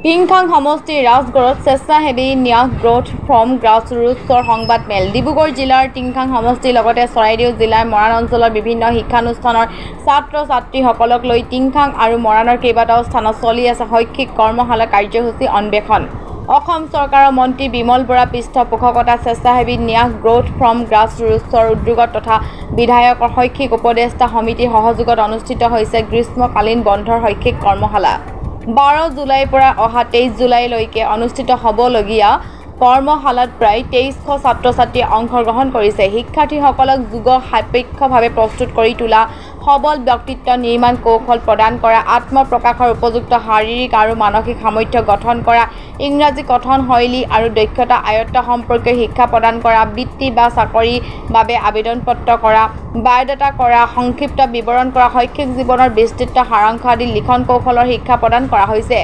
টিংখাং সমষ্টি ৰাজগড়ত স্বেচ্ছাসেৱী ন্যাস growth from গ্ৰাছৰুটছৰ সংবাদ মেল। ডিব্ৰুগড় জিলাৰ টিংখাং সমষ্টিৰ লগতে চৰাইদেউ জিলাৰ মৰাণ অঞ্চলৰ বিভিন্ন শিক্ষানুষ্ঠানৰ ছাত্ৰ-ছাত্ৰীসকলক লৈ টিংখাং আৰু মৰাণৰ কেইবাটাও স্থানত চলি আছে শৈক্ষিক কৰ্মশালা কাৰ্যসূচী অন্বেষণ। অসম চৰকাৰৰ মন্ত্ৰী বিমল বৰা পৃষ্ঠপোষকতাত স্বেচ্ছাসেৱী ন্যাস গ্ৰোথ ফ্ৰম গ্ৰাছৰুটছৰ উদ্যোগত তথা বিধায়কৰ শৈক্ষিক উপদেষ্টা সমিতিৰ সহযোগত অনুষ্ঠিত হৈছে গ্ৰীষ্মকালীন বন্ধৰ শৈক্ষিক কৰ্মশালা। 12 জুলাইৰ পৰা অহা 23 জুলাইলৈকে অনুষ্ঠিত হ'বলগীয়া কৰ্মশালাত প্ৰায় 2300 ছাত্ৰ-ছাত্ৰীয়ে অংশগ্ৰহণ কৰিছে। শিক্ষাৰ্থীসকলক যুগ সাপেক্ষভাৱে প্ৰস্তুত কৰি তোলা, সবল ব্যক্তিত্ব নিৰ্মাণ কৌশল প্ৰদান কৰা, আত্মপ্ৰকাশৰ উপযুক্ত শাৰীৰিক আৰু মানসিক সামৰ্থ্য গঠন কৰা, ইংৰাজী কথন শৈলী আৰু দক্ষতা আয়ত্ত সম্পৰ্কীয় শিক্ষা প্ৰদান কৰা, বৃত্তি বা চাকৰিৰ বাবে আবেদন পত্ৰ কৰা, বায়'ডাটা কৰা, সংক্ষিপ্ত বিৱৰণ কৰা, শৈক্ষিক জীৱনৰ বিস্তৃত সাৰাংশ আদি লিখন কৌশলৰ শিক্ষা প্ৰদান কৰা হৈছে।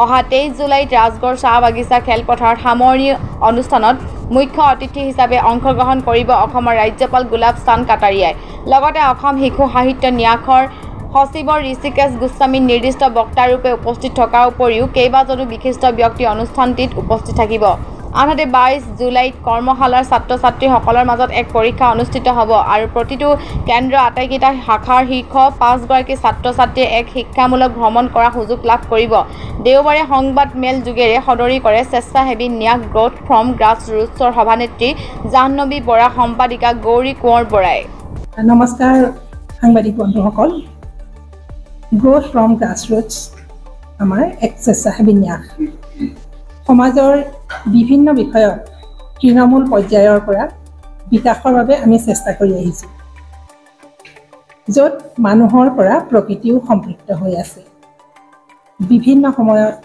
অহা 23 জুলাইত ৰাজগড় চাহ বাগিচা খেলপথাৰত সামৰণি অনুষ্ঠানত মুখ্য অতিথি হিচাপে অংশগ্ৰহণ কৰিব অসমৰ ৰাজ্যপাল গোলাপ চান্দ কাটাৰিয়াই। লগতে অসম শিশু সাহিত্য ন্যাসৰ সচিব ঋষিকেশ গোস্বামী নিৰ্দিষ্ট বক্তাৰূপে উপস্থিত থকাৰ উপৰিও কেইবাজনো বিশিষ্ট ব্যক্তি অনুষ্ঠানটিত উপস্থিত থাকিব। আনহাতে 22 জুলাইত কৰ্মশালাৰ ছাত্ৰ-ছাত্ৰীসকলৰ মাজত এক পৰীক্ষা অনুষ্ঠিত হ'ব আৰু প্ৰতিটো কেন্দ্ৰ আটাইকেইটা শাখাৰ শীৰ্ষ 5 গৰাকী ছাত্ৰ-ছাত্ৰীয়ে এক শিক্ষামূলক ভ্ৰমণ কৰাৰ সুযোগ লাভ কৰিব। দেওবাৰে সংবাদ মেল যোগেৰে সদৰি কৰে স্বেচ্ছাসেৱী ন্যাস গ্ৰোথ ফ্ৰম গ্ৰাছৰুটছৰ সভানেত্ৰী জাহ্নৱী বৰা, সম্পাদিকা গৌৰী কোঁৱৰ বৰাই। নমস্কাৰ সাংবাদিক বন্ধুসকল। গ্ৰোথ ফ্ৰম গ্ৰাছৰুটছ আমাৰ এক স্বেচ্ছাসেৱী ন্যাস। সমাজৰ বিভিন্ন বিষয়ত তৃণমূল পৰ্যায়ৰ পৰা বিকাশৰ বাবে আমি চেষ্টা কৰি আহিছোঁ, য'ত মানুহৰ পৰা প্ৰকৃতিও সম্পৃক্ত হৈ আছে। বিভিন্ন সময়ত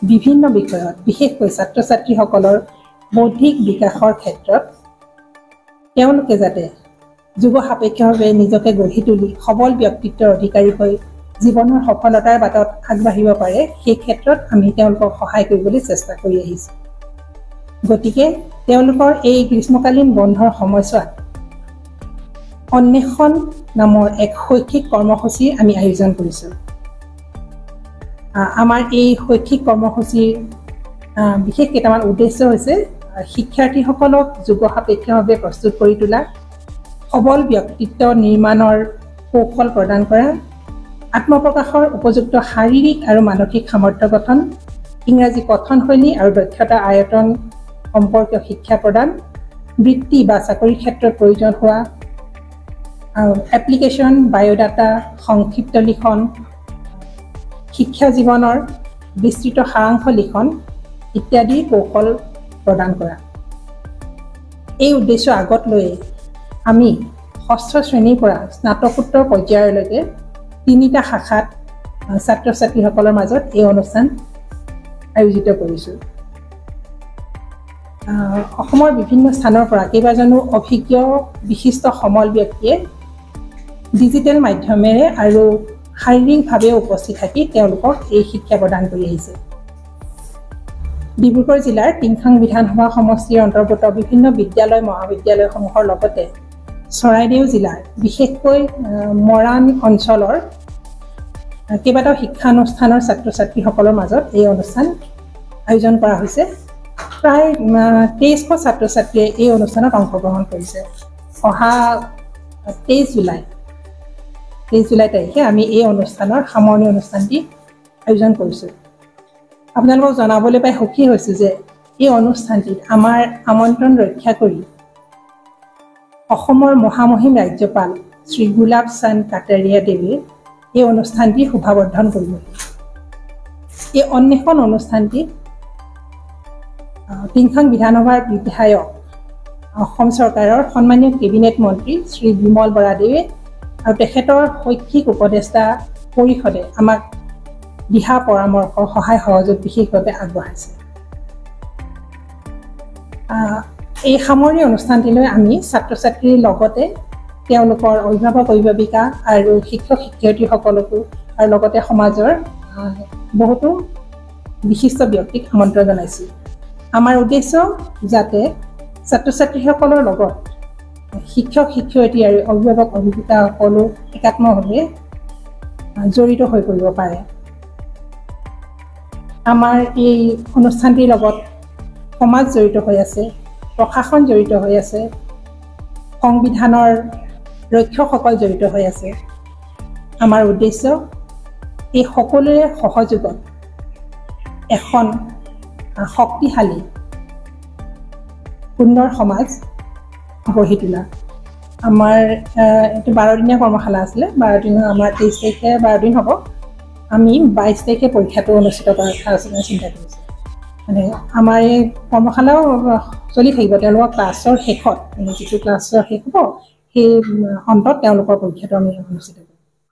বিভিন্ন বিষয়ত বিশেষকৈ ছাত্ৰ-ছাত্ৰীসকলৰ বৌদ্ধিক বিকাশৰ ক্ষেত্ৰত তেওঁলোকে যাতে যুগ সাপেক্ষভাৱে নিজকে গঢ়ি তুলি সবল ব্যক্তিত্বৰ অধিকাৰী হৈ জীৱনৰ সফলতাৰ বাটত আগবাঢ়িব পাৰে, সেই ক্ষেত্ৰত আমি তেওঁলোকক সহায় কৰিবলৈ চেষ্টা কৰি আহিছোঁ। গতিকে তেওঁলোকৰ এই গ্ৰীষ্মকালীন বন্ধৰ সময়ছোৱাত অন্বেষণ নামৰ এক শৈক্ষিক কৰ্মসূচীৰ আমি আয়োজন কৰিছোঁ। আমাৰ এই শৈক্ষিক কৰ্মসূচীৰ বিশেষ কেইটামান উদ্দেশ্য হৈছে শিক্ষাৰ্থীসকলক যুগ সাপেক্ষভাৱে প্ৰস্তুত কৰি তোলা, সবল ব্যক্তিত্ব নিৰ্মাণৰ কৌশল প্ৰদান কৰা, আত্মপ্ৰকাশৰ উপযুক্ত শাৰীৰিক আৰু মানসিক সামৰ্থ্য গঠন, ইংৰাজী কথন শৈলী আৰু দক্ষতা আয়তন সম্পৰ্কীয় শিক্ষা প্ৰদান, বৃত্তি বা চাকৰিৰ ক্ষেত্ৰত প্ৰয়োজন হোৱা এপ্লিকেশ্যন, বায়'ডাটা, সংক্ষিপ্ত লিখন, শিক্ষা জীৱনৰ বিস্তৃত সাৰাংশ লিখন ইত্যাদি কৌশল প্ৰদান কৰা। এই উদ্দেশ্য আগত লৈ আমি ষষ্ঠ শ্ৰেণীৰ পৰা স্নাতকোত্তৰ পৰ্যায়লৈকে 3টা শাখাত ছাত্ৰ-ছাত্ৰীসকলৰ মাজত এই অনুষ্ঠান আয়োজিত কৰিছোঁ। অসমৰ বিভিন্ন স্থানৰ পৰা কেইবাজনো অভিজ্ঞ বিশিষ্ট সমল ব্যক্তিয়ে ডিজিটেল মাধ্যমেৰে আৰু শাৰীৰিকভাৱে উপস্থিত থাকি তেওঁলোকক এই শিক্ষা প্ৰদান কৰি আহিছে। ডিব্ৰুগড় জিলাৰ টিংখাং বিধানসভা সমষ্টিৰ অন্তৰ্গত বিভিন্ন বিদ্যালয় মহাবিদ্যালয়সমূহৰ লগতে চৰাইদেউ জিলাৰ বিশেষকৈ মৰাণ অঞ্চলৰ কেইবাটাও শিক্ষানুষ্ঠানৰ ছাত্ৰ-ছাত্ৰীসকলৰ মাজত এই অনুষ্ঠান আয়োজন কৰা হৈছে। প্ৰায় 2300 ছাত্ৰ-ছাত্ৰীয়ে এই অনুষ্ঠানত অংশগ্ৰহণ কৰিছে। অহা 23 জুলাই তাৰিখে আমি এই অনুষ্ঠানৰ সামৰণি অনুষ্ঠানটি আয়োজন কৰিছোঁ। আপোনালোকক জনাবলৈ পাই সুখী হৈছোঁ যে এই অনুষ্ঠানটিত আমাৰ আমন্ত্ৰণ ৰক্ষা কৰি অসমৰ মহামহিম ৰাজ্যপাল শ্ৰী গোলাপ চান্দ কাটাৰিয়া দেৱে এই অনুষ্ঠানটি শোভাবৰ্ধন কৰিব। এই অন্বেষণ অনুষ্ঠানটি টিংখাং বিধানসভাৰ বিধায়ক অসম চৰকাৰৰ সন্মানীয় কেবিনেট মন্ত্ৰী শ্ৰী বিমল বৰা দেৱে আৰু তেখেতৰ শৈক্ষিক উপদেষ্টা পৰিষদে আমাক দিহা পৰামৰ্শ সহায় সহযোগ বিশেষভাৱে আগবঢ়াইছে। এই সামৰণি অনুষ্ঠানটিলৈ আমি ছাত্ৰ-ছাত্ৰীৰ লগতে তেওঁলোকৰ অভিভাৱক অভিভাৱিকা আৰু শিক্ষক শিক্ষয়িত্ৰীসকলকো আৰু লগতে সমাজৰ বহুতো বিশিষ্ট ব্যক্তিক আমন্ত্ৰণ জনাইছোঁ। আমাৰ উদ্দেশ্য যাতে ছাত্ৰ-ছাত্ৰীসকলৰ লগত শিক্ষক শিক্ষয়িত্ৰী আৰু অভিভাৱক অভিভাৱিকাসকলো একাত্মভাৱে জড়িত হৈ পৰিব পাৰে। আমাৰ এই অনুষ্ঠানটিৰ লগত সমাজ জড়িত হৈ আছে, প্ৰশাসন জড়িত হৈ আছে, সংবিধানৰ ৰক্ষকসকল জড়িত হৈ আছে। আমাৰ উদ্দেশ্য এই সকলোৰে সহযোগত এখন শক্তিশালী সুন্দৰ সমাজ গঢ়ি তোলা। আমাৰ এইটো 12 দিনীয়া কৰ্মশালা আছিলে। 12 দিন আমাৰ 23 তাৰিখে 12 দিন হ'ব। আমি 22 তাৰিখে পৰীক্ষাটো অনুষ্ঠিত কৰাৰ কথা চিন্তা কৰিছোঁ। মানে আমাৰ এই কৰ্মশালাও চলি থাকিব। তেওঁলোকৰ ক্লাছৰ শেষত, যিটো ক্লাছৰ শেষ হ'ব সেই অন্তত তেওঁলোকৰ পৰীক্ষাটো আমি অনুষ্ঠিত কৰিম।